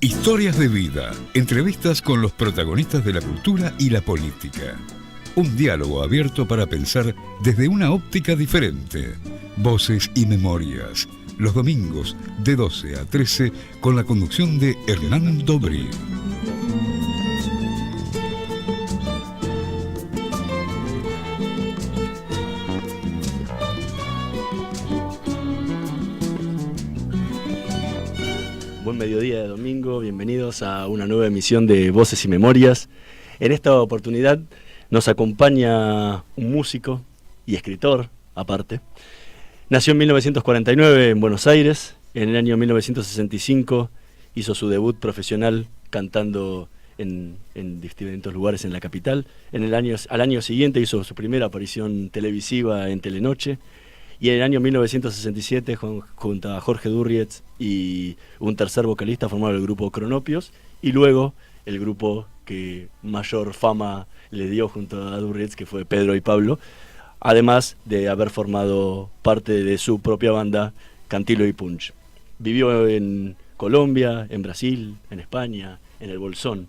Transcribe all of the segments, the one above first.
Historias de vida, entrevistas con los protagonistas de la cultura y la política. Un diálogo abierto para pensar desde una óptica diferente. Voces y memorias, los domingos de 12 a 13 con la conducción de Hernán Dobrí. Buen mediodía de domingo, bienvenidos a una nueva emisión de Voces y Memorias. En esta oportunidad nos acompaña un músico y escritor, aparte. Nació en 1949 en Buenos Aires, en el año 1965 hizo su debut profesional cantando en distintos lugares en la capital. Al año siguiente hizo su primera aparición televisiva en Telenoche. Y en el año 1967, junto a Jorge Durrietz y un tercer vocalista, formaron el grupo Cronopios, y luego el grupo que mayor fama le dio junto a Durrietz, que fue Pedro y Pablo, además de haber formado parte de su propia banda, Cantilo y Punch. Vivió en Colombia, en Brasil, en España, en el Bolsón,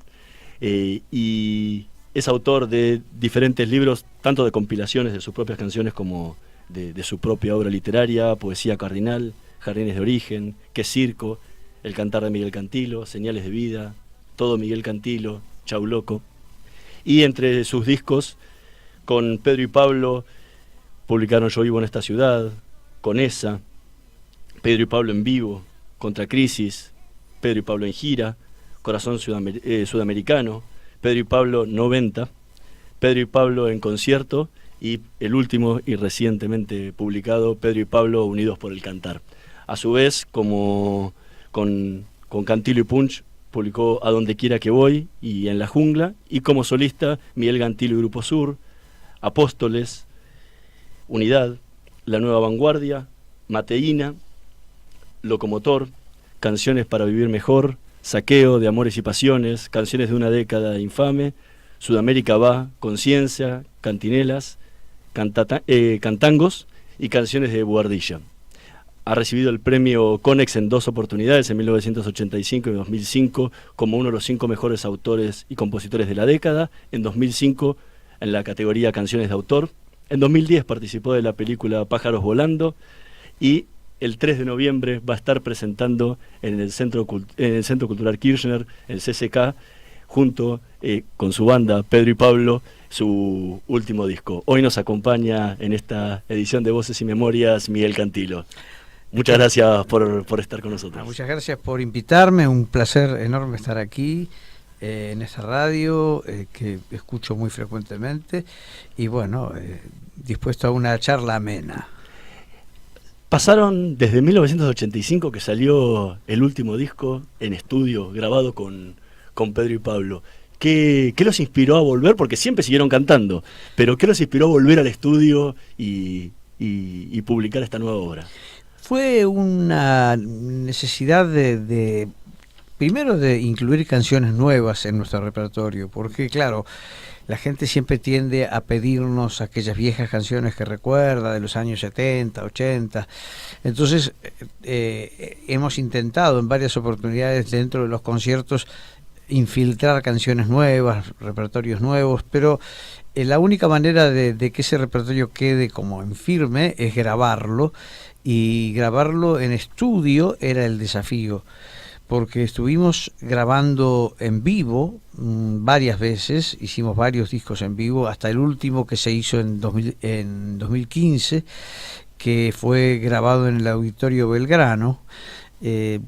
y es autor de diferentes libros, tanto de compilaciones de sus propias canciones como de su propia obra literaria: Poesía Cardinal, Jardines de Origen, ¿Qué circo?, El cantar de Miguel Cantilo, Señales de vida, Todo Miguel Cantilo, Chau Loco. Y entre sus discos, con Pedro y Pablo, publicaron Yo vivo en esta ciudad, Con esa, Pedro y Pablo en vivo, Contra Crisis, Pedro y Pablo en gira, Corazón Sudamericano, Pedro y Pablo 90, Pedro y Pablo en concierto, y el último y recientemente publicado, Pedro y Pablo unidos por el cantar. A su vez, como con Cantilo y Punch, publicó A donde quiera que voy y En la jungla, y como solista, Miguel Cantilo y Grupo Sur, Apóstoles, Unidad, La Nueva Vanguardia, Mateína, Locomotor, Canciones para vivir mejor, Saqueo, de Amores y Pasiones, Canciones de una década infame, Sudamérica va, Conciencia, Cantinelas, Cantangos y Canciones de Buhardilla. Ha recibido el premio Conex en 2 oportunidades, en 1985 y 2005, como uno de los 5 mejores autores y compositores de la década. En 2005, en la categoría Canciones de Autor. En 2010 participó de la película Pájaros Volando, y el 3 de noviembre va a estar presentando en el Centro Cultural Kirchner, el CCK, junto con su banda Pedro y Pablo, su último disco. Hoy nos acompaña en esta edición de Voces y Memorias Miguel Cantilo. Muchas gracias por estar con nosotros. Muchas gracias por invitarme, un placer enorme estar aquí en esta radio que escucho muy frecuentemente, y bueno, dispuesto a una charla amena. Pasaron desde 1985, que salió el último disco en estudio, grabado con Pedro y Pablo. ¿Qué los inspiró a volver? Porque siempre siguieron cantando, pero ¿qué los inspiró a volver al estudio y publicar esta nueva obra? Fue una necesidad primero de incluir canciones nuevas en nuestro repertorio, porque claro, la gente siempre tiende a pedirnos aquellas viejas canciones que recuerda de los años 70, 80. Entonces hemos intentado en varias oportunidades dentro de los conciertos infiltrar canciones nuevas, repertorios nuevos, pero la única manera de que ese repertorio quede como en firme es grabarlo, y grabarlo en estudio era el desafío, porque estuvimos grabando en vivo varias veces, hicimos varios discos en vivo, hasta el último que se hizo en 2015, que fue grabado en el Auditorio Belgrano.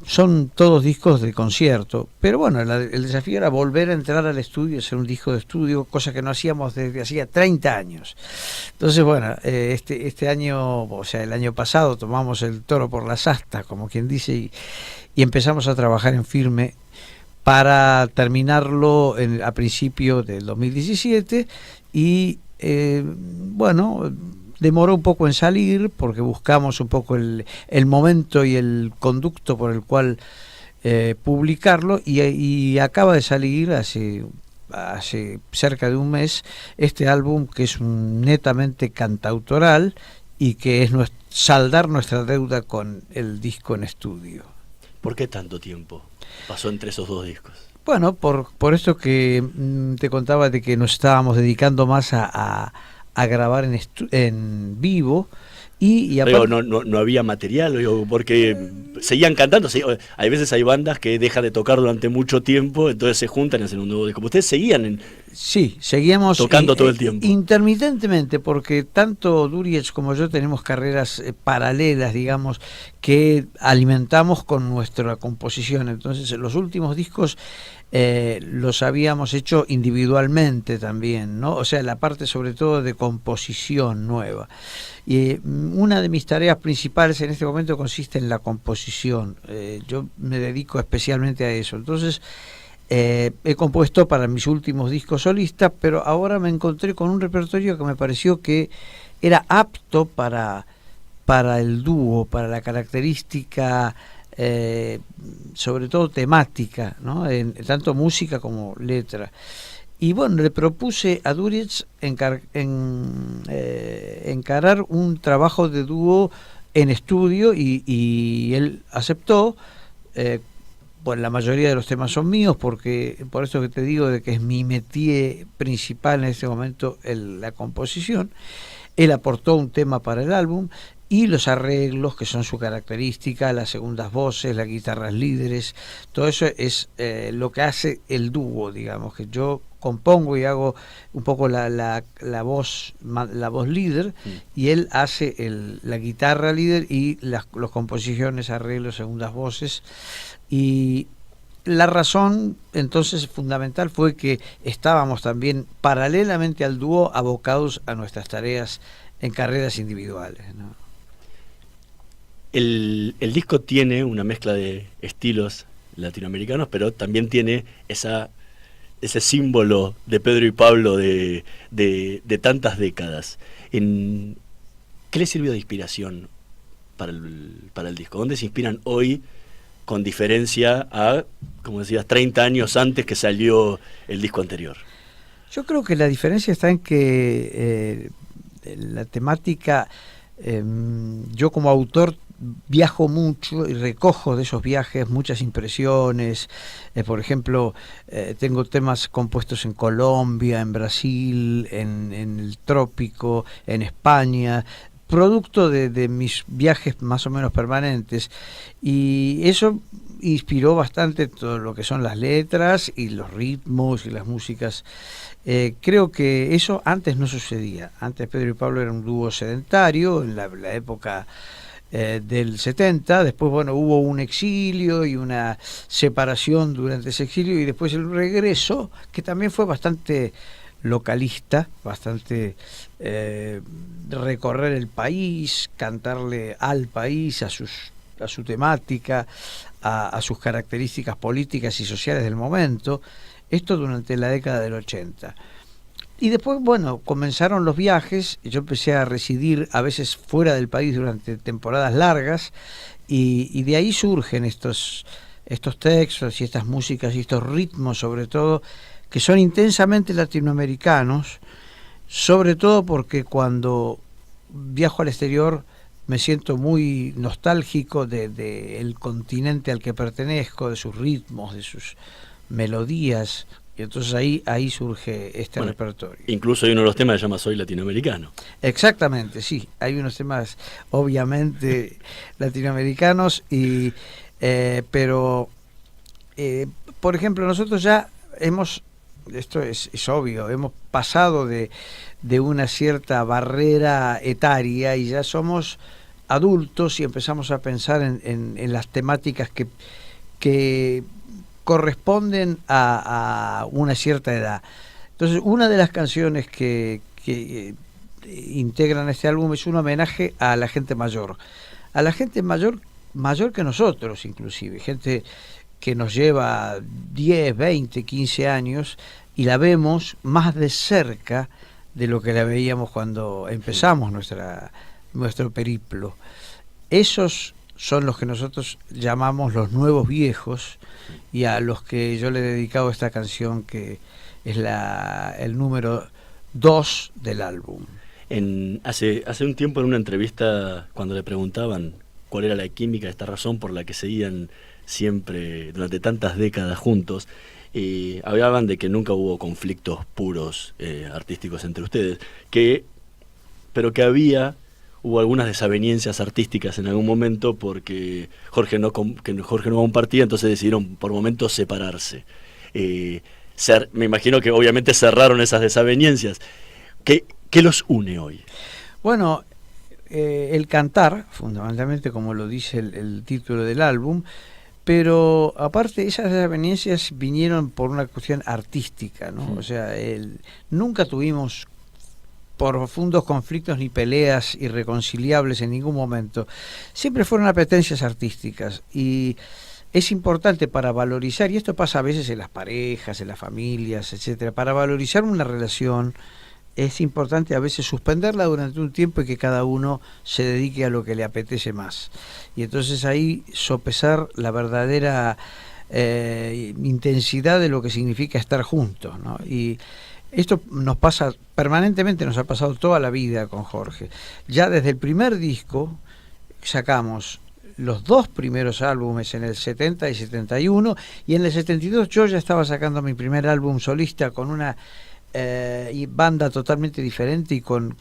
Son todos discos de concierto, pero bueno, el desafío era volver a entrar al estudio, hacer un disco de estudio, cosa que no hacíamos desde hacía 30 años. Entonces bueno, este año, o sea, el año pasado, tomamos el toro por las astas, como quien dice, y empezamos a trabajar en firme para terminarlo a principio del 2017, y bueno, demoró un poco en salir porque buscamos un poco el momento y el conducto por el cual publicarlo, y acaba de salir hace cerca de un mes este álbum, que es netamente cantautoral y que es saldar nuestra deuda con el disco en estudio. ¿Por qué tanto tiempo pasó entre esos dos discos? Bueno, por esto que te contaba de que nos estábamos dedicando más a grabar en vivo y Digo, aparte, no había material, digo, porque seguían cantando. Hay veces hay bandas que dejan de tocar durante mucho tiempo, entonces se juntan y hacen un nuevo disco. Ustedes seguían sí, seguíamos tocando todo el tiempo. Intermitentemente, porque tanto Duriez como yo tenemos carreras paralelas, digamos, que alimentamos con nuestra composición. Entonces, los últimos discos los habíamos hecho individualmente también, ¿no? O sea, la parte sobre todo de composición nueva. Y una de mis tareas principales en este momento consiste en la composición. Yo me dedico especialmente a eso. Entonces, he compuesto para mis últimos discos solistas, pero ahora me encontré con un repertorio que me pareció que era apto para el dúo, para la característica sobre todo temática, ¿no? Tanto música como letra. Y bueno, le propuse a Duriez encarar un trabajo de dúo en estudio y él aceptó. Bueno, la mayoría de los temas son míos, porque por eso que te digo de que es mi métier principal en este momento la composición. Él aportó un tema para el álbum y los arreglos, que son su característica, las segundas voces, las guitarras líderes, todo eso es lo que hace el dúo, digamos, que yo compongo y hago un poco la voz líder, y él hace la guitarra líder y las composiciones, arreglos, segundas voces. Y la razón entonces fundamental fue que estábamos también paralelamente al dúo abocados a nuestras tareas en carreras individuales, ¿no? El disco tiene una mezcla de estilos latinoamericanos, pero también tiene ese símbolo de Pedro y Pablo de tantas décadas. ¿Qué les sirvió de inspiración para el disco? ¿Dónde se inspiran hoy, con diferencia a, como decías, 30 años antes que salió el disco anterior? Yo creo que la diferencia está en que la temática, yo como autor viajo mucho y recojo de esos viajes muchas impresiones. Por ejemplo, tengo temas compuestos en Colombia, en Brasil, en el trópico, en España, producto de mis viajes más o menos permanentes, y eso inspiró bastante todo lo que son las letras y los ritmos y las músicas. Creo que eso antes no sucedía. Antes Pedro y Pablo era un dúo sedentario en la época del 70, después bueno, hubo un exilio y una separación durante ese exilio, y después el regreso, que también fue bastante localista, bastante recorrer el país, cantarle al país, a su temática, a sus características políticas y sociales del momento. Esto durante la década del 80. Y después, bueno, comenzaron los viajes, yo empecé a residir a veces fuera del país durante temporadas largas, y de ahí surgen estos textos y estas músicas y estos ritmos, sobre todo, que son intensamente latinoamericanos, sobre todo porque cuando viajo al exterior me siento muy nostálgico del continente al que pertenezco, de sus ritmos, de sus melodías. Y entonces ahí surge este repertorio. Incluso hay uno de los temas que se llama Soy Latinoamericano. Exactamente, sí. Hay unos temas obviamente latinoamericanos, pero por ejemplo, nosotros ya esto es obvio, hemos pasado de una cierta barrera etaria y ya somos adultos y empezamos a pensar en las temáticas que corresponden a una cierta edad. Entonces, una de las canciones que integran este álbum es un homenaje a la gente mayor. A la gente mayor que nosotros, inclusive. Gente que nos lleva 10, 20, 15 años y la vemos más de cerca de lo que la veíamos cuando empezamos nuestro periplo. Esos son los que nosotros llamamos los nuevos viejos, y a los que yo le he dedicado esta canción, que es el número 2 del álbum. Hace un tiempo, en una entrevista, cuando le preguntaban cuál era la química, esta razón por la que seguían siempre durante tantas décadas juntos. Hablaban de que nunca hubo conflictos puros artísticos entre ustedes, pero que hubo algunas desavenencias artísticas en algún momento porque Jorge no compartía, entonces decidieron por momentos separarse. Me imagino que obviamente cerraron esas desavenencias. ¿Qué los une hoy? Bueno, el cantar, fundamentalmente, como lo dice el título del álbum, pero aparte esas desavenencias vinieron por una cuestión artística, ¿no? O sea, nunca tuvimos profundos conflictos ni peleas irreconciliables en ningún momento. Siempre fueron apetencias artísticas, y es importante para valorizar, y esto pasa a veces en las parejas, en las familias, etcétera, para valorizar una relación es importante a veces suspenderla durante un tiempo y que cada uno se dedique a lo que le apetece más. Y entonces ahí sopesar la verdadera intensidad de lo que significa estar juntos, ¿no? Y esto nos pasa permanentemente, nos ha pasado toda la vida con Jorge. Ya desde el primer disco sacamos los 2 primeros álbumes en el 70 y 71, y en el 72 yo ya estaba sacando mi primer álbum solista con una banda totalmente diferente y con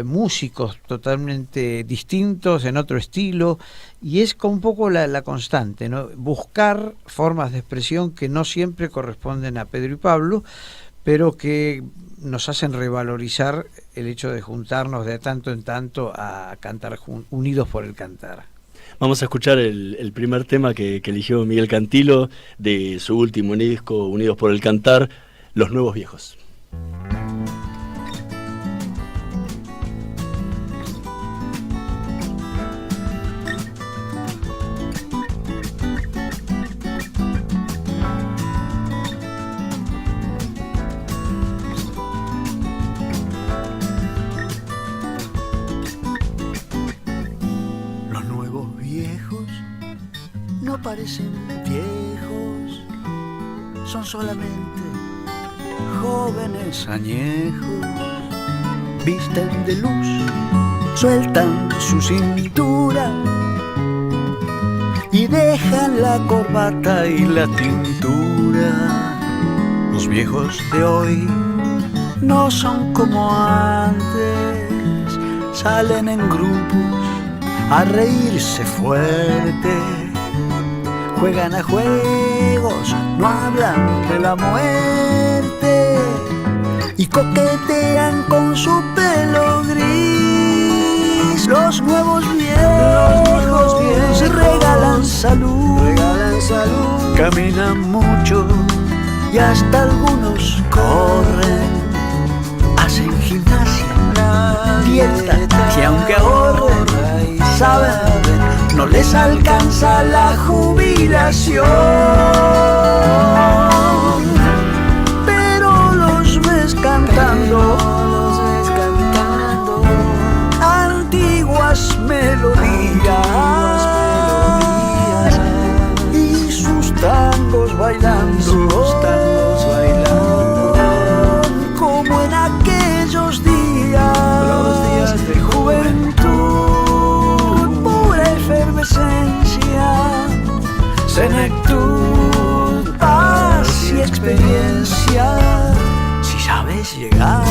músicos totalmente distintos, en otro estilo, y es como un poco la constante, ¿no? Buscar formas de expresión que no siempre corresponden a Pedro y Pablo, pero que nos hacen revalorizar el hecho de juntarnos de tanto en tanto a cantar unidos por el cantar. Vamos a escuchar el primer tema que eligió Miguel Cantilo de su último disco, Unidos por el Cantar, Los Nuevos Viejos. Los nuevos viejos no parecen viejos, son solamente jóvenes añejos, visten de luz, sueltan su cintura y dejan la corbata y la tintura. Los viejos de hoy no son como antes, salen en grupos a reírse fuerte, juegan a juegos, no hablan de la muerte y coquetean con su pelo gris. Los nuevos viejos regalan salud, caminan mucho y hasta algunos corren, hacen gimnasia, dieta, y aunque ahorren, saben, no les alcanza la jubilación, pero los ves cantando antiguas melodías y sus tangos bailando, como en aquellos días de juventud, pura efervescencia, senectud, paz y experiencia, si sabes llegar.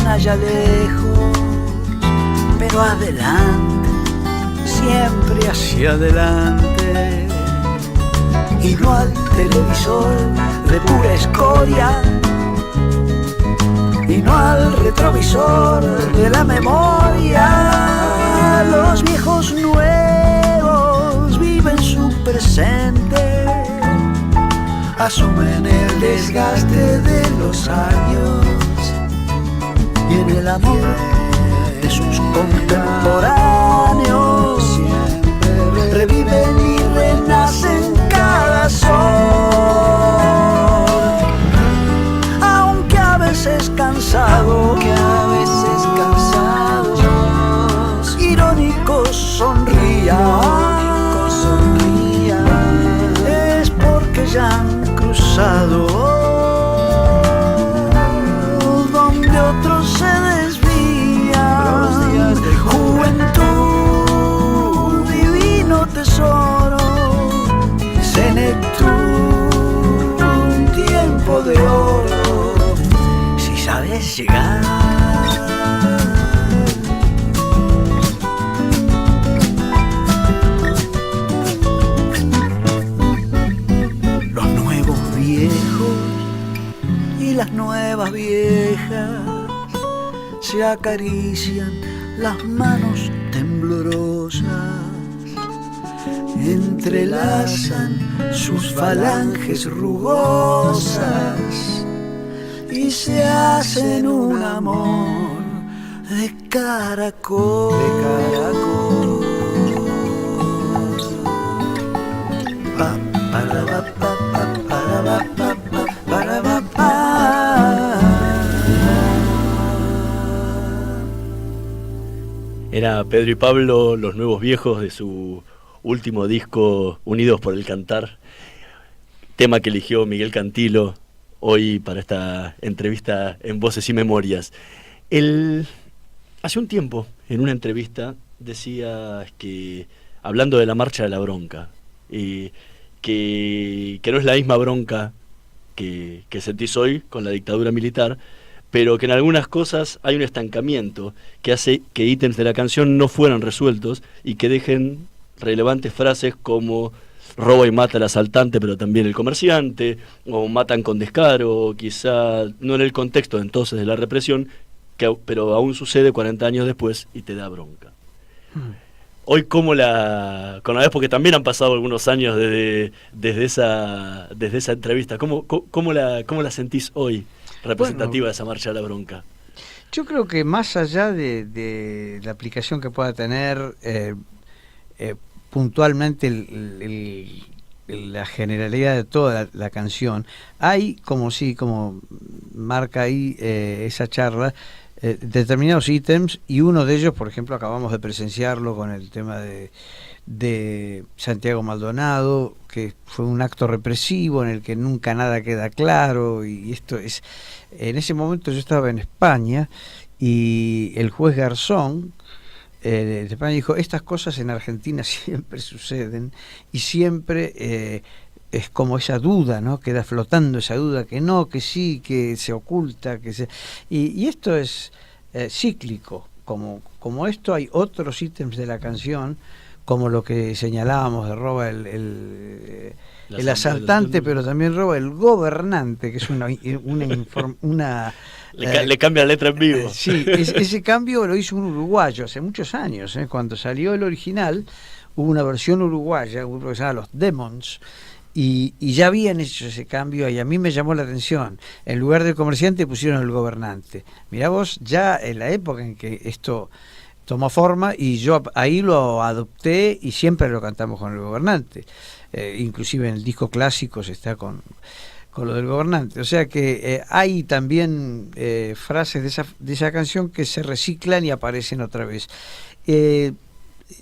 Allá lejos, pero adelante, siempre hacia adelante, y no al televisor de pura escoria, y no al retrovisor de la memoria. Los viejos nuevos viven su presente, asumen el desgaste de los años y en el amor de sus contemporáneos siempre reviven y renacen cada sol. ya han cruzado, donde otros se desvían. Los días de juventud, divino tesoro, senectud, un tiempo de oro, si sabes llegar. Los nuevos viejos y las nuevas viejas se acarician las manos temblorosas, entrelazan sus falanges rugosas y se hacen un amor de caracol. Pa, para, pa, pa, pa, para, pa, pa, pa, para, pa, pa. Era Pedro y Pablo, los nuevos viejos, de su último disco, Unidos por el Cantar, tema que eligió Miguel Cantilo hoy para esta entrevista en Voces y Memorias. Hace un tiempo, en una entrevista, decía que, hablando de la marcha de la bronca, que no es la misma bronca que sentís hoy con la dictadura militar, pero que en algunas cosas hay un estancamiento que hace que ítems de la canción no fueran resueltos y que dejen relevantes frases como roba y mata al asaltante pero también el comerciante, o matan con descaro, o quizá no en el contexto entonces de la represión, pero aún sucede 40 años después y te da bronca. Hoy con la vez, porque también han pasado algunos años desde esa entrevista, ¿cómo la sentís hoy, representativa de esa marcha de la bronca? Yo creo que más allá de la aplicación que pueda tener puntualmente la generalidad de toda la canción, hay como marca ahí esa charla, determinados ítems, y uno de ellos, por ejemplo, acabamos de presenciarlo con el tema de Santiago Maldonado, que fue un acto represivo en el que nunca nada queda claro, y esto es, en ese momento yo estaba en España y el juez Garzón de España dijo: estas cosas en Argentina siempre suceden y siempre es como esa duda, ¿no? Queda flotando esa duda, que no, que sí, que se oculta, y esto es cíclico. Como esto, hay otros ítems de la canción, como lo que señalábamos de roba el asaltante, pero también roba el gobernante, que es una le cambia la letra en vivo. Sí, ese cambio lo hizo un uruguayo hace muchos años, cuando salió el original hubo una versión uruguaya, un grupo que se llama Los Demons, y ya habían hecho ese cambio, y a mí me llamó la atención. En lugar del comerciante pusieron el gobernante. Mirá vos, ya en la época en que esto tomó forma, y yo ahí lo adopté y siempre lo cantamos con el gobernante. Inclusive en el disco clásico se está con lo del gobernante. O sea que hay también frases de esa canción que se reciclan y aparecen otra vez.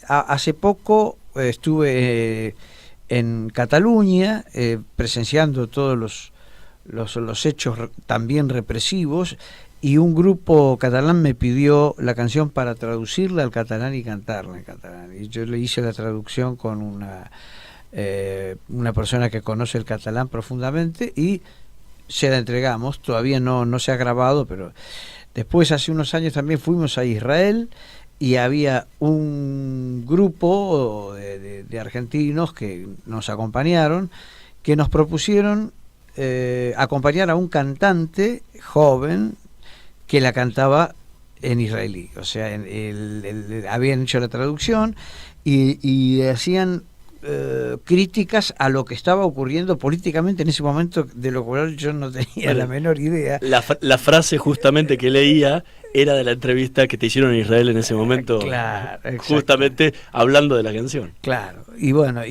Hace poco estuve en Cataluña presenciando todos los hechos también represivos, y un grupo catalán me pidió la canción para traducirla al catalán y cantarla en catalán, y yo le hice la traducción con una persona que conoce el catalán profundamente, y se la entregamos. Todavía no se ha grabado, pero después, hace unos años, también fuimos a Israel y había un grupo de argentinos que nos acompañaron, que nos propusieron acompañar a un cantante joven que la cantaba en israelí. O sea, habían hecho la traducción y hacían críticas a lo que estaba ocurriendo políticamente en ese momento, de lo cual yo no tenía la menor idea. La frase justamente que leía era de la entrevista que te hicieron en Israel en ese momento, claro, justamente hablando de la canción. Claro, y bueno,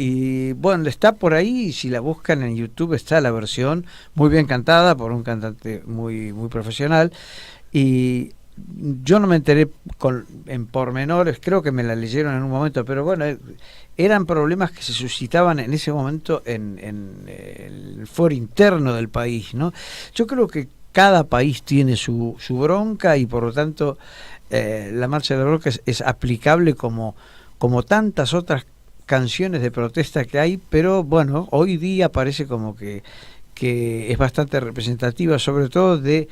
está por ahí, si la buscan en YouTube está la versión, muy bien cantada por un cantante muy, muy profesional, y yo no me enteré en pormenores, creo que me la leyeron en un momento, pero bueno, eran problemas que se suscitaban en ese momento en el foro interno del país, ¿no? Yo creo que cada país tiene su bronca y por lo tanto la Marcha de la Bronca es aplicable como tantas otras canciones de protesta que hay, pero bueno, hoy día parece como que es bastante representativa, sobre todo de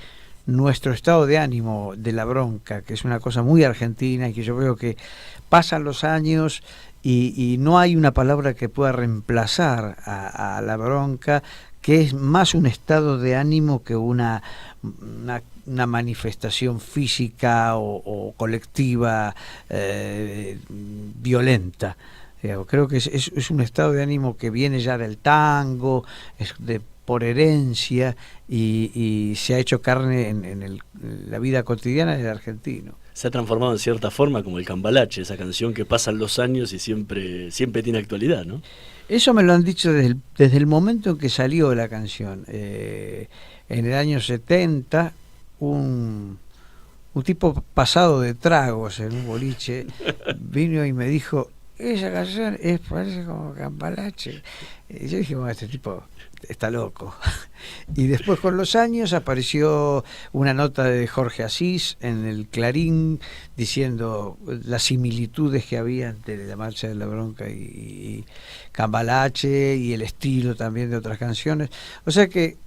nuestro estado de ánimo, de la bronca, que es una cosa muy argentina y que yo veo que pasan los años y no hay una palabra que pueda reemplazar a la bronca, que es más un estado de ánimo que una manifestación física o colectiva violenta. Creo que es un estado de ánimo que viene ya del tango, por herencia y se ha hecho carne en la vida cotidiana del argentino. Se ha transformado en cierta forma como el cambalache, esa canción que pasan los años y siempre tiene actualidad, ¿no? Eso me lo han dicho desde el momento en que salió la canción. En el año 70, un tipo pasado de tragos en un boliche vino y me dijo: esa canción parece como cambalache. Y yo dije, bueno, este tipo está loco. Y después, con los años, apareció una nota de Jorge Asís en el Clarín diciendo las similitudes que había entre la Marcha de la Bronca y cambalache, y el estilo también de otras canciones. O sea que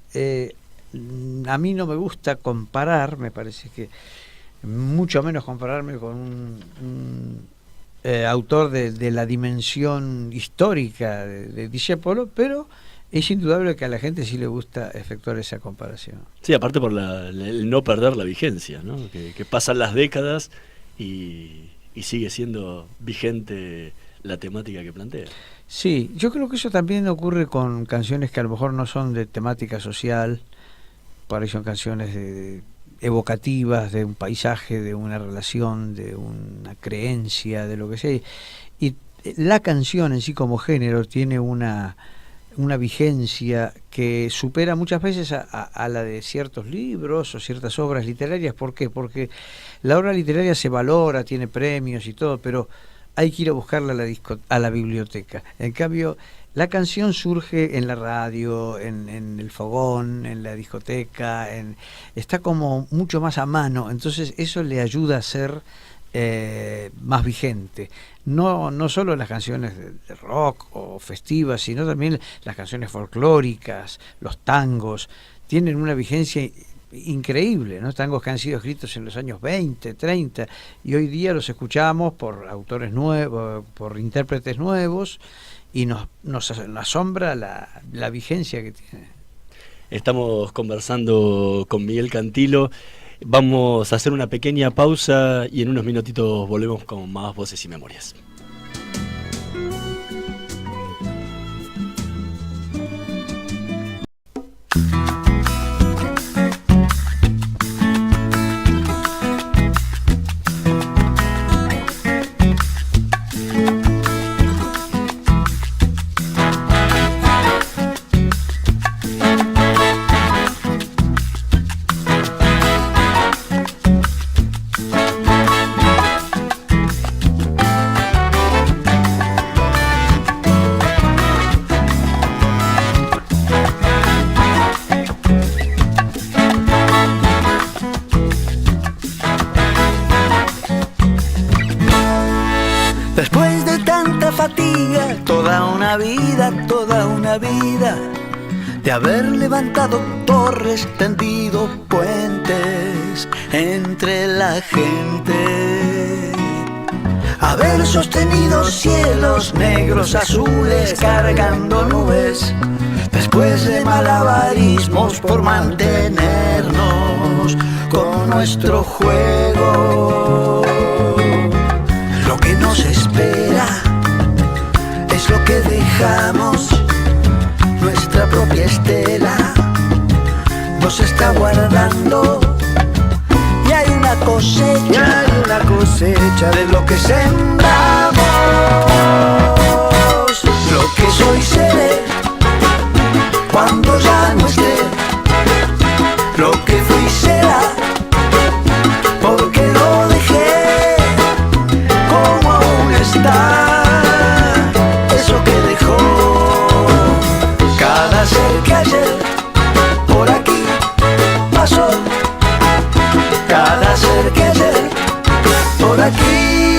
a mí no me gusta comparar, me parece que mucho menos compararme con un autor de la dimensión histórica de Discépolo, pero es indudable que a la gente sí le gusta efectuar esa comparación. Sí, aparte por el no perder la vigencia, ¿no? Que pasan las décadas y sigue siendo vigente la temática que plantea. Sí, yo creo que eso también ocurre con canciones que a lo mejor no son de temática social, por ahí son canciones evocativas de un paisaje, de una relación, de una creencia, de lo que sea. Y la canción en sí como género tiene una vigencia que supera muchas veces a la de ciertos libros o ciertas obras literarias. ¿Por qué? Porque la obra literaria se valora, tiene premios y todo, pero hay que ir a buscarla a la biblioteca. En cambio, la canción surge en la radio, en el fogón, en la discoteca, está como mucho más a mano, entonces eso le ayuda a ser más vigente. No solo las canciones de rock o festivas, sino también las canciones folclóricas, los tangos, tienen una vigencia increíble, ¿no? Tangos que han sido escritos en los años 20, 30, y hoy día los escuchamos por autores nuevos, por intérpretes nuevos, y nos asombra la vigencia que tiene. Estamos conversando con Miguel Cantilo. Vamos a hacer una pequeña pausa y en unos minutitos volvemos con más Voces y Memorias. Después de tanta fatiga, toda una vida, de haber levantado torres, tendido puentes entre la gente, haber sostenido cielos negros, azules, cargando nubes, después de malabarismos por mantenernos con nuestro juego. Lo que nos espera es lo que dejamos, nuestra propia estela nos está guardando, y hay una cosecha, de lo que sembramos. Lo que soy seré cuando ya no esté, lo que fui será, porque cada ser que ayer por aquí.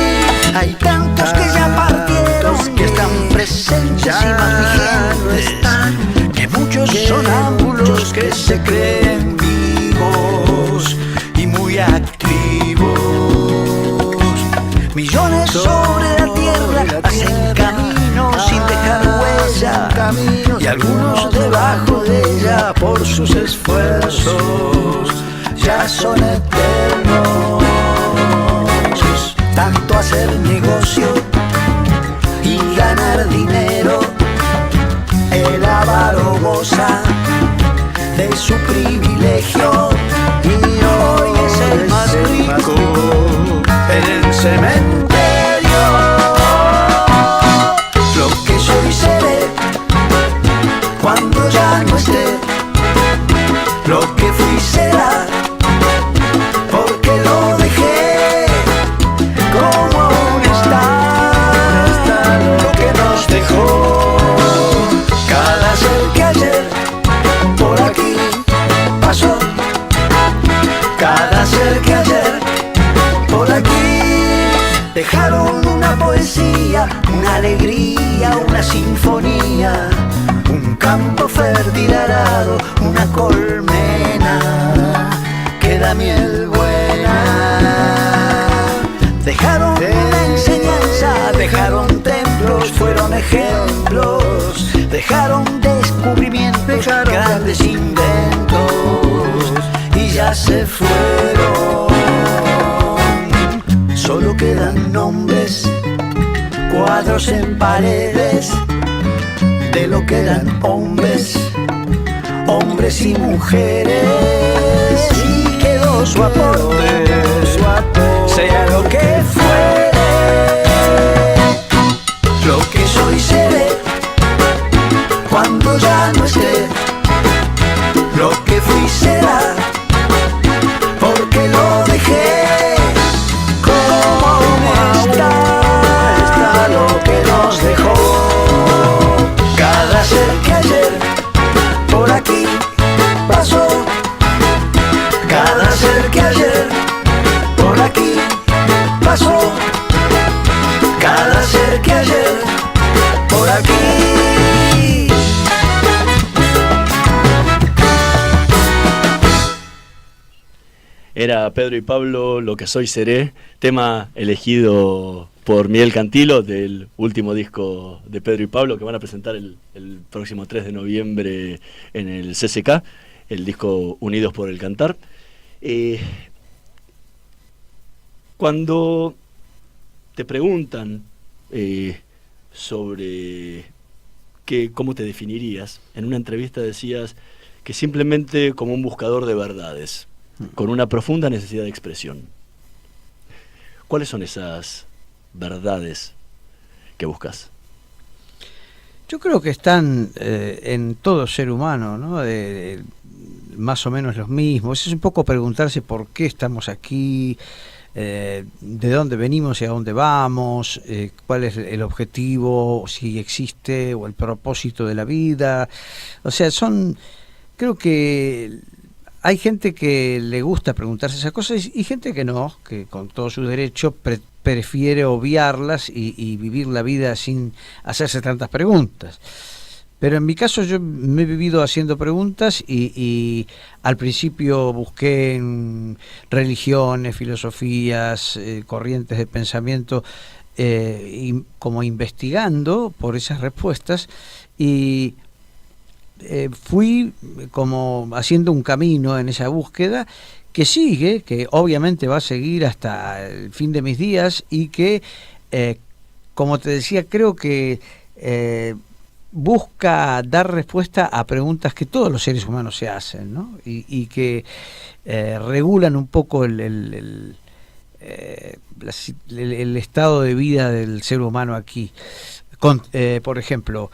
Hay tantos que ya partieron, que están presentes y más vigentes, que muchos sonámbulos que se creen vivos y muy activos. Millones sobre la tierra hacen camino sin dejar huella, y algunos debajo de ella por sus esfuerzos ya son eternos. Tanto hacer negocio y ganar dinero, el avaro goza de su privilegio y hoy es el más rico en el cementerio. Lo que soy seré cuando ya no esté, lo que fui será porque lo dejé. Como aún está lo que nos dejó. Cada ser que ayer por aquí pasó, cada ser que ayer por aquí dejaron una poesía, una alegría, una sinfonía, un campo fértil arado, una colmena que da miel buena. Dejaron una enseñanza, dejaron templos, fueron ejemplos, dejaron descubrimientos, grandes inventos y ya se fueron. Solo quedan nombres, cuadros en paredes de lo que eran hombres, hombres y mujeres, y quedó su aporte, sea lo que fuere. Lo que soy seré cuando ya no esté, lo que fui será porque lo dejé. Como está lo que nos dejó. Cada ser que ayer por aquí pasó, cada ser que ayer por aquí pasó, cada ser que ayer por aquí. Era Pedro y Pablo, Lo que soy seré, tema elegido por Miguel Cantilo del último disco de Pedro y Pablo que van a presentar el próximo 3 de noviembre en el CCK, el disco Unidos por el Cantar. Cuando te preguntan sobre cómo te definirías, en una entrevista decías que simplemente como un buscador de verdades, con una profunda necesidad de expresión. ¿Cuáles son esas verdades que buscas? Yo creo que están en todo ser humano, ¿no? Más o menos los mismos. Es un poco preguntarse por qué estamos aquí, de dónde venimos y a dónde vamos, cuál es el objetivo, si existe, o el propósito de la vida. O sea, creo que hay gente que le gusta preguntarse esas cosas y gente que no, que con todo su derecho prefiere obviarlas y vivir la vida sin hacerse tantas preguntas. Pero en mi caso yo me he vivido haciendo preguntas y al principio busqué en religiones, filosofías, corrientes de pensamiento, como investigando por esas respuestas, y fui como haciendo un camino en esa búsqueda que sigue, que obviamente va a seguir hasta el fin de mis días, y que, como te decía, creo que busca dar respuesta a preguntas que todos los seres humanos se hacen, ¿no? Y que regulan un poco el estado de vida del ser humano aquí. Por ejemplo,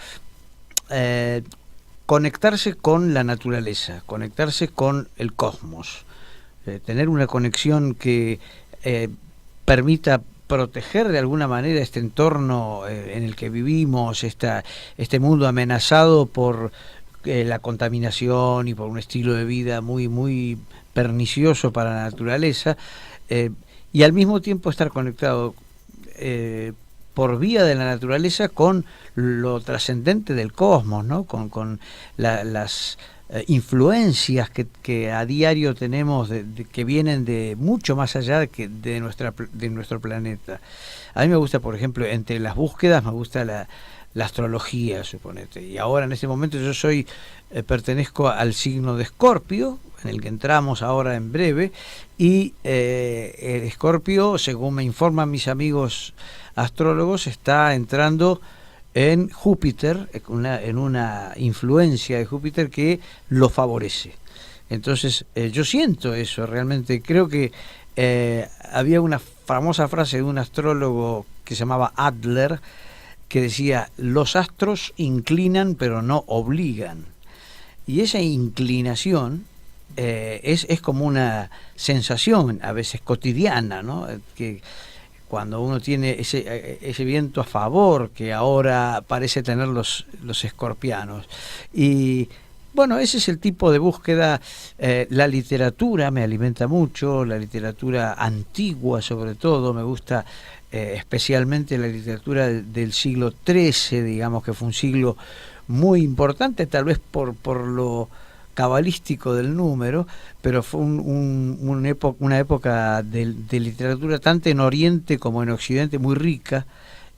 conectarse con la naturaleza, conectarse con el cosmos, tener una conexión que permita proteger de alguna manera este entorno en el que vivimos, este mundo amenazado por la contaminación y por un estilo de vida muy pernicioso para la naturaleza, y al mismo tiempo estar conectado por vía de la naturaleza con lo trascendente del cosmos, ¿no? Con las influencias que a diario tenemos que vienen de mucho más allá de nuestro planeta. A mí me gusta, por ejemplo, entre las búsquedas me gusta la astrología, suponete, y ahora en este momento yo pertenezco al signo de Escorpio, en el que entramos ahora en breve, y el Escorpio, según me informan mis amigos astrólogos, está entrando en Júpiter, en una influencia de Júpiter que lo favorece. Entonces yo siento eso realmente. Creo que había una famosa frase de un astrólogo que se llamaba Adler, que decía: los astros inclinan pero no obligan. Y esa inclinación es como una sensación a veces cotidiana, ¿no? Que cuando uno tiene ese viento a favor que ahora parece tener los escorpianos. Y bueno, ese es el tipo de búsqueda. La literatura me alimenta mucho, la literatura antigua sobre todo, me gusta especialmente la literatura del siglo XIII, digamos, que fue un siglo muy importante, tal vez por lo cabalístico del número, pero fue una época de literatura tanto en Oriente como en Occidente muy rica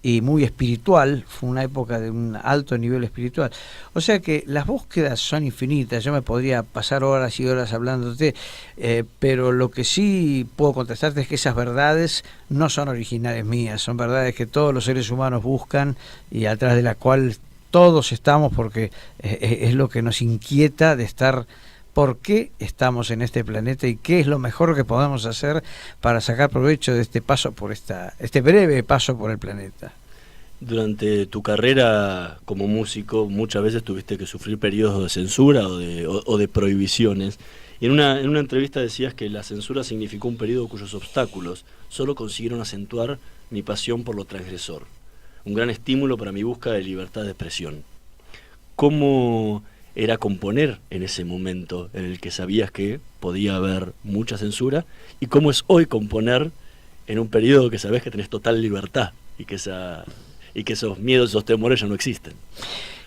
y muy espiritual. Fue una época de un alto nivel espiritual. O sea que las búsquedas son infinitas. Yo me podría pasar horas y horas hablándote, pero lo que sí puedo contestarte es que esas verdades no son originales mías, son verdades que todos los seres humanos buscan y atrás de la cual todos estamos, porque es lo que nos inquieta de estar, por qué estamos en este planeta y qué es lo mejor que podemos hacer para sacar provecho de este paso por este breve paso por el planeta. Durante tu carrera como músico muchas veces tuviste que sufrir periodos de censura o de prohibiciones. Y en una entrevista decías que la censura significó un periodo cuyos obstáculos solo consiguieron acentuar mi pasión por lo transgresor, un gran estímulo para mi búsqueda de libertad de expresión. ¿Cómo era componer en ese momento en el que sabías que podía haber mucha censura? ¿Y cómo es hoy componer en un periodo que sabes que tenés total libertad y que esos miedos, esos temores ya no existen?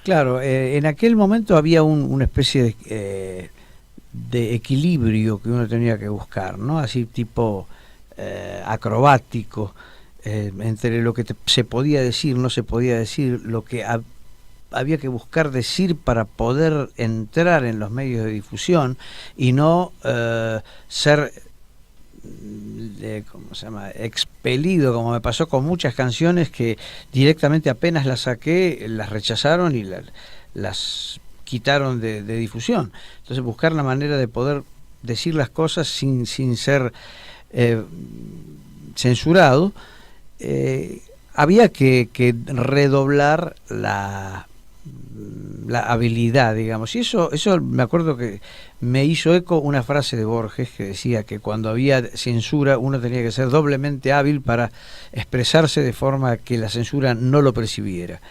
Claro, en aquel momento había una especie de equilibrio que uno tenía que buscar, ¿no? Así tipo acrobático, entre lo que se podía decir, no se podía decir, lo que había que buscar decir para poder entrar en los medios de difusión y no ser expelido, como me pasó con muchas canciones que directamente apenas las saqué, las rechazaron y las quitaron de difusión. Entonces buscar la manera de poder decir las cosas sin ser censurado. Había que redoblar la habilidad, digamos, y eso me acuerdo que me hizo eco una frase de Borges que decía que cuando había censura uno tenía que ser doblemente hábil para expresarse de forma que la censura no lo percibiera.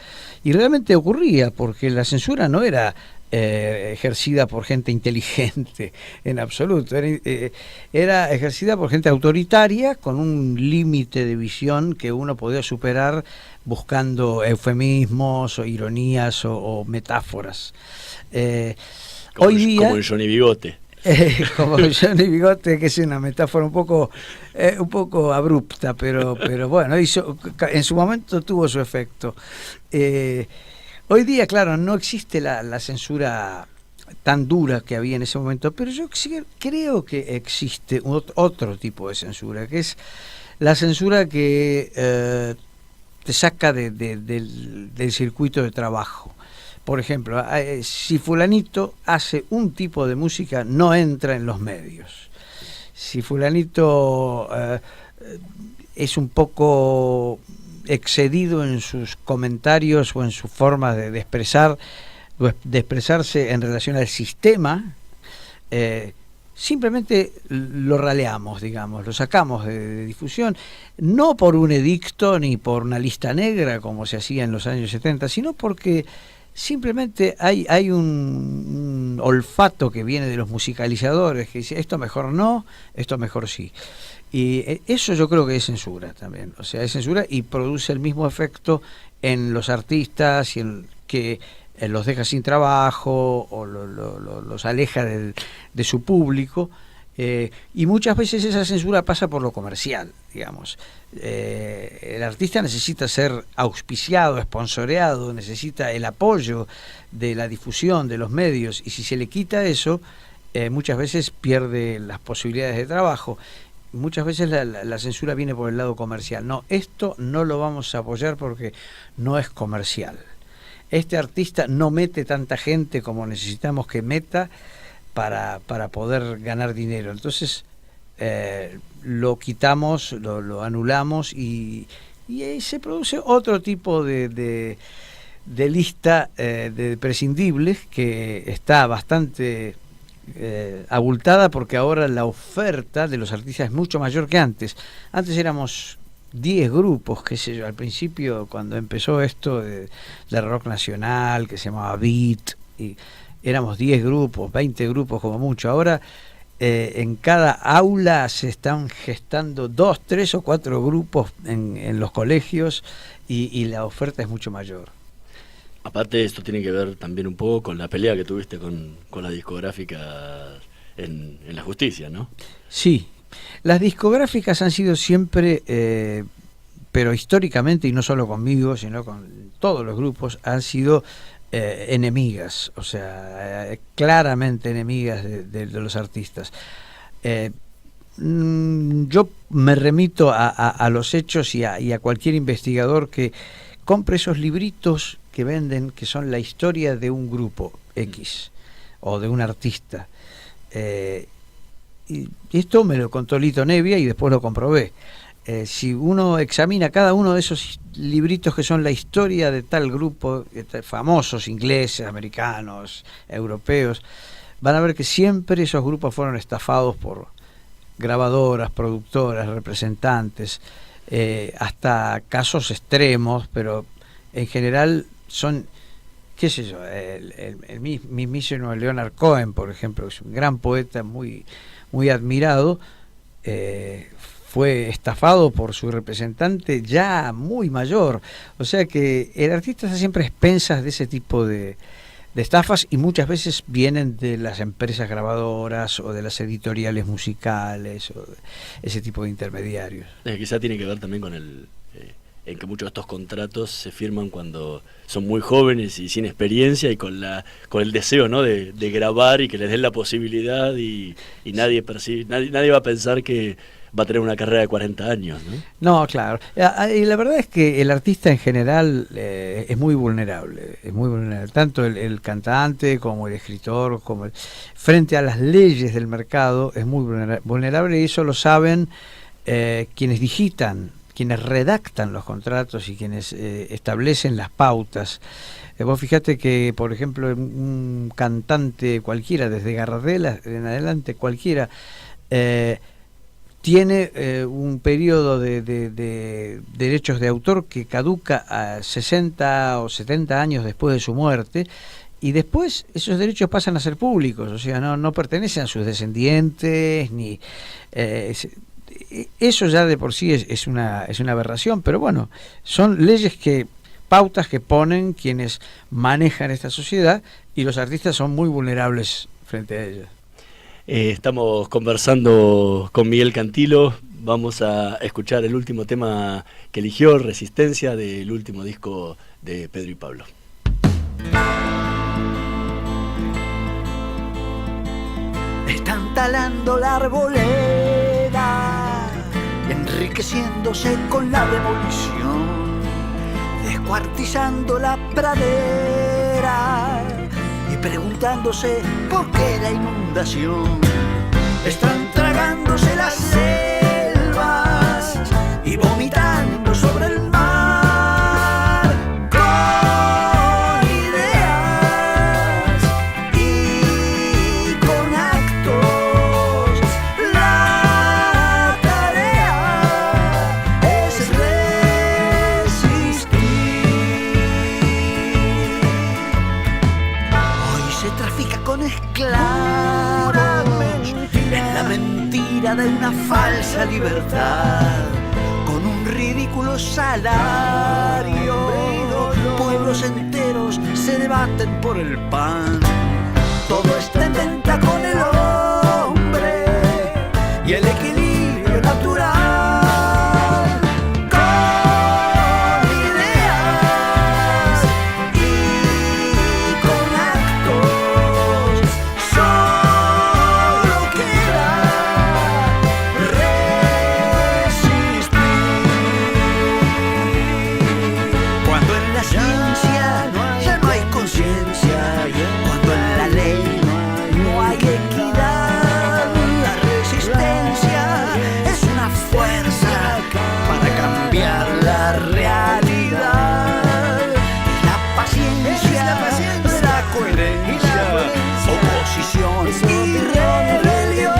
Y realmente ocurría, porque la censura no era ejercida por gente inteligente en absoluto, era ejercida por gente autoritaria con un límite de visión que uno podía superar buscando eufemismos o ironías o metáforas. Hoy día, como el Johnny Bigote. Como Johnny Bigote, que es una metáfora un poco abrupta, pero bueno, en su momento tuvo su efecto. Hoy día, claro, no existe la censura tan dura que había en ese momento, pero yo creo que existe otro tipo de censura, que es la censura que te saca del circuito de trabajo. Por ejemplo, si fulanito hace un tipo de música, no entra en los medios. Si fulanito es un poco excedido en sus comentarios o en su forma de expresarse en relación al sistema, simplemente lo raleamos, digamos, lo sacamos de difusión, no por un edicto ni por una lista negra como se hacía en los años 70, sino porque simplemente hay un olfato que viene de los musicalizadores que dice esto mejor no, esto mejor sí. Y eso yo creo que es censura también, o sea, es censura y produce el mismo efecto en los artistas y que los deja sin trabajo o los aleja de su público. Y muchas veces esa censura pasa por lo comercial, digamos. El artista necesita ser auspiciado, sponsoreado, necesita el apoyo de la difusión de los medios, y si se le quita eso, muchas veces pierde las posibilidades de trabajo. Muchas veces la censura viene por el lado comercial. No, esto no lo vamos a apoyar porque no es comercial. Este artista no mete tanta gente como necesitamos que meta para poder ganar dinero. Entonces lo quitamos, lo anulamos y se produce otro tipo de lista de prescindibles que está bastante abultada, porque ahora la oferta de los artistas es mucho mayor que antes. Antes éramos 10 grupos, qué sé yo, al principio cuando empezó esto de rock nacional que se llamaba Beat, y éramos 10 grupos, 20 grupos como mucho. Ahora en cada aula se están gestando 2, 3 o 4 grupos en los colegios, y la oferta es mucho mayor. Aparte, esto tiene que ver también un poco con la pelea que tuviste con la discográfica en la justicia, ¿no? Sí, las discográficas han sido siempre, pero históricamente, y no solo conmigo, sino con todos los grupos, han sido enemigas, o sea, claramente enemigas de los artistas. Yo me remito a los hechos y a cualquier investigador que compre esos libritos que venden, que son la historia de un grupo X o de un artista. Y esto me lo contó Lito Nebbia y después lo comprobé. Si uno examina cada uno de esos libritos que son la historia de tal grupo, famosos, ingleses, americanos, europeos, van a ver que siempre esos grupos fueron estafados por grabadoras, productoras, representantes, hasta casos extremos, pero en general son, qué sé yo, el mismísimo Leonard Cohen, por ejemplo, que es un gran poeta muy, muy admirado, fue estafado por su representante ya muy mayor. O sea que el artista está siempre a expensas de ese tipo de estafas, y muchas veces vienen de las empresas grabadoras o de las editoriales musicales o ese tipo de intermediarios. Quizá tiene que ver también con en que muchos de estos contratos se firman cuando son muy jóvenes y sin experiencia, y con el deseo, ¿no?, de grabar y que les den la posibilidad, y nadie va a pensar que va a tener una carrera de 40 años, ¿no? No, claro. Y la verdad es que el artista en general es muy vulnerable, tanto el cantante como el escritor, frente a las leyes del mercado es muy vulnerable, y eso lo saben quienes digitan, quienes redactan los contratos y quienes establecen las pautas. Vos fijate que, por ejemplo, un cantante cualquiera, desde Gardel en adelante, cualquiera, tiene un periodo de derechos de autor que caduca a 60 o 70 años después de su muerte, y después esos derechos pasan a ser públicos, o sea, no pertenecen a sus descendientes, ni eso ya de por sí es una aberración, pero bueno, son leyes pautas que ponen quienes manejan esta sociedad, y los artistas son muy vulnerables frente a ellas. Estamos conversando con Miguel Cantilo. Vamos a escuchar el último tema que eligió, Resistencia, del último disco de Pedro y Pablo. Están talando la arboleda, enriqueciéndose con la demolición, descuartizando la pradera y preguntándose por qué la inundación. Están tragándose las selvas y vomitando sobre el mar con ideas y con actos. La tarea es resistir. de una falsa libertad, con un ridículo salario. Pueblos enteros se debaten por el pan. Todo está en venta con el hombre y el equilibrio natural, con ideas y con actos. Solo queda resistir. Cuando en la ciencia ya no hay conciencia, cuando en la ley no hay equidad, la resistencia es una fuerza para cambiar la realidad. Es la paciencia, la coherencia, oposición y rebelión.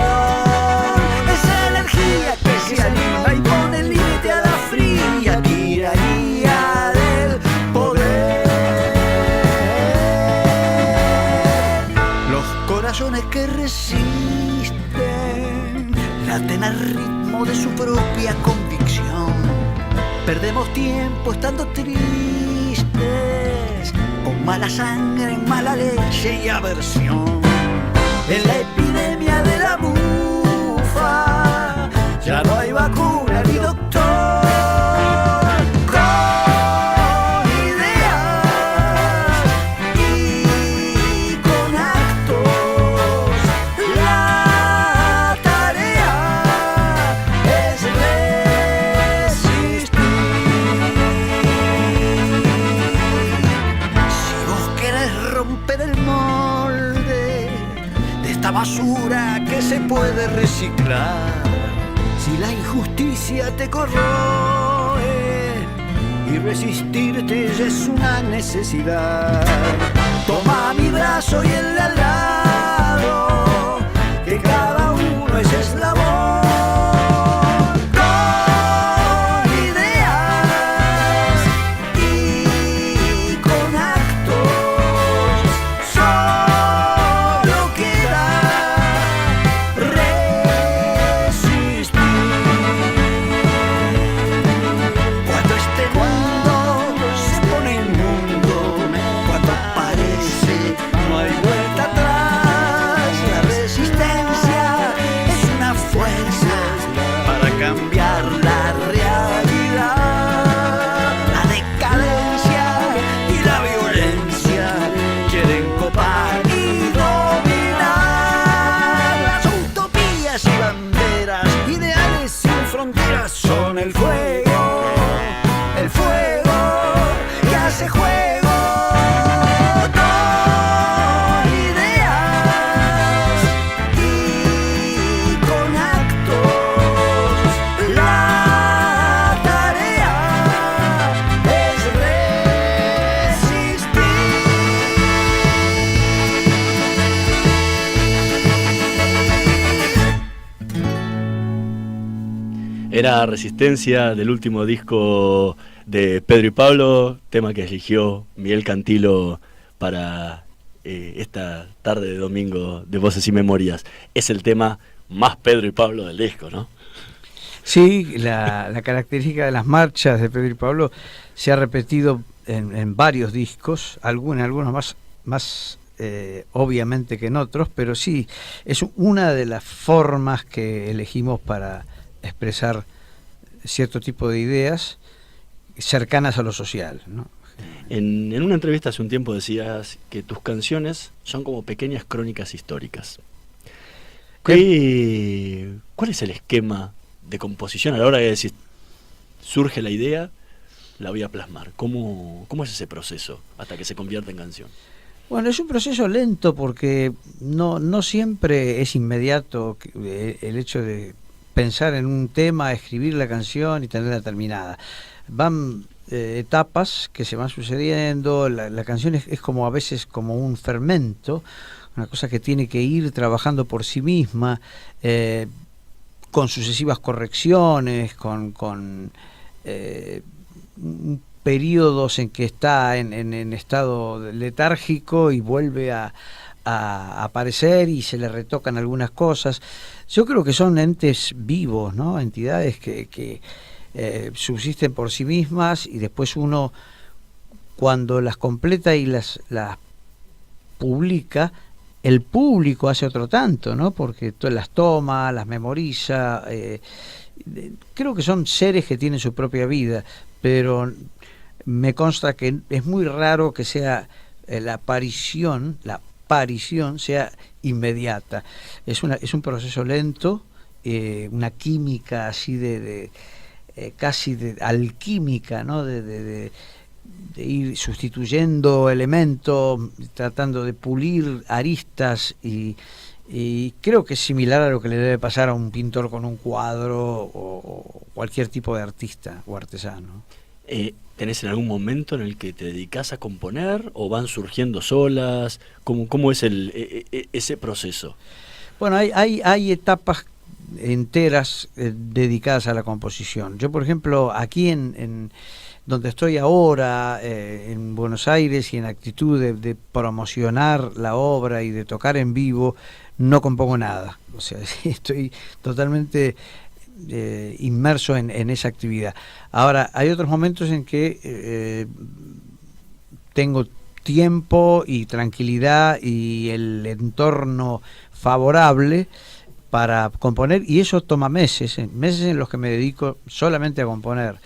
Esa energía que se anima y pone límite a la fría tiranía del poder. Los corazones que resisten laten al ritmo de su propia convicción. Perdemos tiempo estando tristes, con mala sangre, mala leche y aversión. En la epidemia de la bufa ya no hay vacuna ni doctor. Con ideas y con actos, la tarea es resistir. Si vos querés romper el molde de esta basura que se puede reciclar, si la injusticia te corroe y resistirte ya es una necesidad, toma mi brazo y el de al lado, que cada uno es eslabón. Con ideas y con actos, solo queda resistir. Cuando este mundo se pone inmundo, cuando parece no hay vuelta atrás, la resistencia es una fuerza para cambiar la realidad. La decadencia y la violencia quieren copar y dominar. Las utopías y banderas, ideales sin fronteras, son el fuego que hace juego. Con ideas y con actos, la tarea es resistir. Era Resistencia, del último disco de Pedro y Pablo, tema que eligió Miguel Cantilo para esta tarde de domingo de Voces y Memorias. Es el tema más Pedro y Pablo del disco, ¿no? Sí, la característica de las marchas de Pedro y Pablo se ha repetido en varios discos, en algunos más obviamente que en otros, pero sí, es una de las formas que elegimos para expresar cierto tipo de ideas cercanas a lo social, ¿no? En una entrevista hace un tiempo decías que tus canciones son como pequeñas crónicas históricas. ¿Cuál es el esquema de composición a la hora de decir, surge la idea, la voy a plasmar? ¿Cómo es ese proceso hasta que se convierte en canción? Bueno, es un proceso lento porque no siempre es inmediato el hecho de pensar en un tema, escribir la canción y tenerla terminada. Van etapas que se van sucediendo, la canción es como a veces como un fermento, una cosa que tiene que ir trabajando por sí misma, con sucesivas correcciones, con periodos en que está en estado letárgico y vuelve a a aparecer y se le retocan algunas cosas. Yo creo que son entes vivos, ¿no? Entidades que subsisten por sí mismas, y después uno, cuando las completa y las publica, el público hace otro tanto, ¿no? Porque las toma, las memoriza. Creo que son seres que tienen su propia vida, pero me consta que es muy raro que sea la aparición sea inmediata. Es un proceso lento, una química así de casi de alquímica, ¿no? De ir sustituyendo elementos, tratando de pulir aristas, y creo que es similar a lo que le debe pasar a un pintor con un cuadro o cualquier tipo de artista o artesano. ¿Tenés en algún momento en el que te dedicás a componer o van surgiendo solas? ¿Cómo es ese proceso? Bueno, hay etapas enteras dedicadas a la composición. Yo, por ejemplo, aquí en donde estoy ahora, en Buenos Aires, y en actitud de promocionar la obra y de tocar en vivo, no compongo nada. O sea, estoy totalmente inmerso en esa actividad. Ahora, hay otros momentos en que tengo tiempo y tranquilidad y el entorno favorable para componer, y eso toma meses en los que me dedico solamente a componer.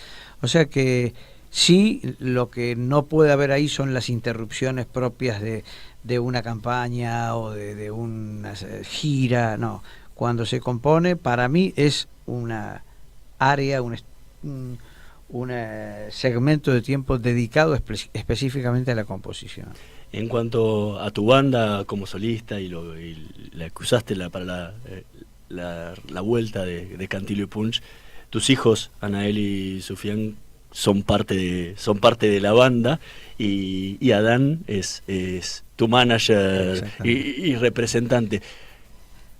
O sea que sí, lo que no puede haber ahí son las interrupciones propias de una campaña o de una gira. No, cuando se compone, para mí es una área, un segmento de tiempo dedicado específicamente a la composición. En cuanto a tu banda como solista y la que usaste para la vuelta de Cantilo y Punch, tus hijos, Anael y Sufián, son parte de la banda, y Adán es tu manager y representante.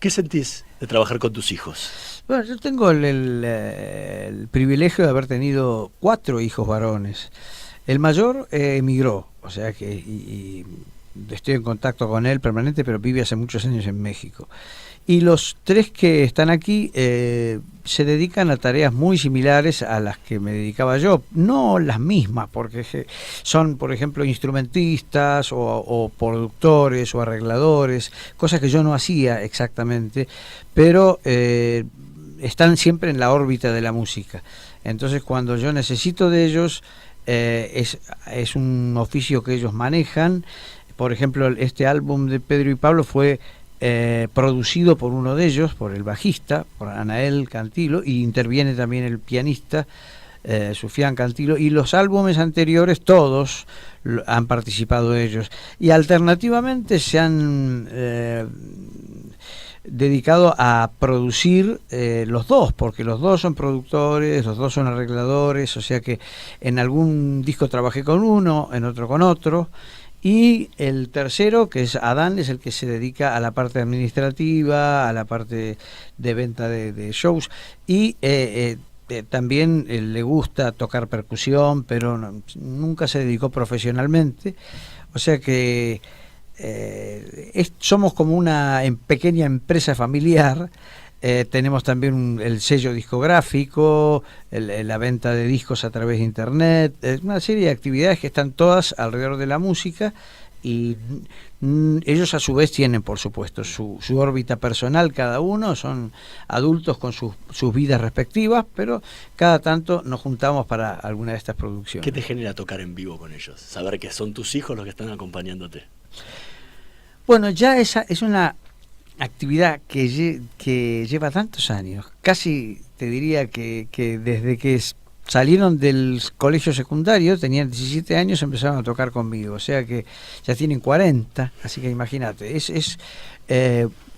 ¿Qué sentís de trabajar con tus hijos? Bueno, yo tengo el privilegio de haber tenido 4 hijos varones. El mayor emigró, o sea que y estoy en contacto con él permanente, pero vive hace muchos años en México. Y los 3 que están aquí se dedican a tareas muy similares a las que me dedicaba yo, no las mismas, porque son, por ejemplo, instrumentistas o productores o arregladores, cosas que yo no hacía exactamente, pero están siempre en la órbita de la música. Entonces, cuando yo necesito de ellos, es un oficio que ellos manejan. Por ejemplo, este álbum de Pedro y Pablo fue producido por uno de ellos, por el bajista, por Anael Cantilo, y interviene también el pianista Sufián Cantilo, y los álbumes anteriores todos han participado ellos, y alternativamente se han dedicado a producir los dos, porque los dos son productores, los dos son arregladores, o sea que en algún disco trabajé con uno, en otro con otro. Y el tercero, que es Adán, es el que se dedica a la parte administrativa, a la parte de venta de shows, y también le gusta tocar percusión, pero nunca se dedicó profesionalmente. O sea que somos como una pequeña empresa familiar. Tenemos también el sello discográfico, la venta de discos a través de internet, una serie de actividades que están todas alrededor de la música, y ellos a su vez tienen, por supuesto, su órbita personal. Cada uno son adultos con sus vidas respectivas, pero cada tanto nos juntamos para alguna de estas producciones. ¿Qué te genera tocar en vivo con ellos? Saber que son tus hijos los que están acompañándote. Bueno, ya esa es una actividad que lleva tantos años, casi te diría que desde que salieron del colegio secundario, tenían 17 años, empezaron a tocar conmigo, o sea que ya tienen 40, así que imagínate, es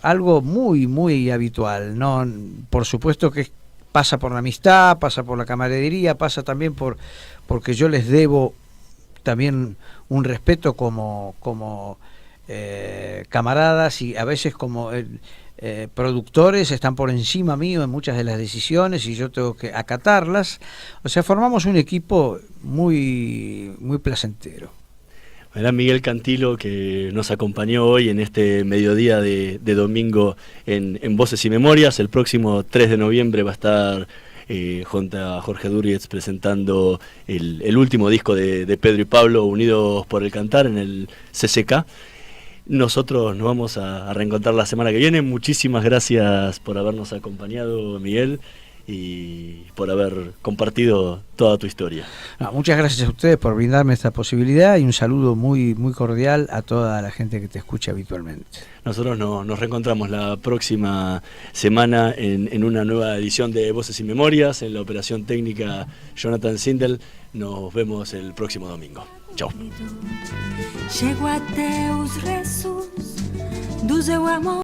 algo muy, muy habitual, ¿no? Por supuesto que pasa por la amistad, pasa por la camaradería, pasa también porque yo les debo también un respeto como camaradas, y a veces como productores están por encima mío en muchas de las decisiones y yo tengo que acatarlas. O sea, formamos un equipo muy, muy placentero. Era Miguel Cantilo, que nos acompañó hoy en este mediodía de domingo en Voces y Memorias. El próximo 3 de noviembre va a estar junto a Jorge Durietz presentando el último disco de Pedro y Pablo, Unidos por el Cantar, en el CCK. Nosotros nos vamos a reencontrar la semana que viene. Muchísimas gracias por habernos acompañado, Miguel, y por haber compartido toda tu historia. Muchas gracias a ustedes por brindarme esta posibilidad y un saludo muy, muy cordial a toda la gente que te escucha habitualmente. Nosotros nos reencontramos la próxima semana en una nueva edición de Voces y Memorias, en la operación técnica Jonathan Sindel. Nos vemos el próximo domingo. Chao. Chego até os restos do seu amor.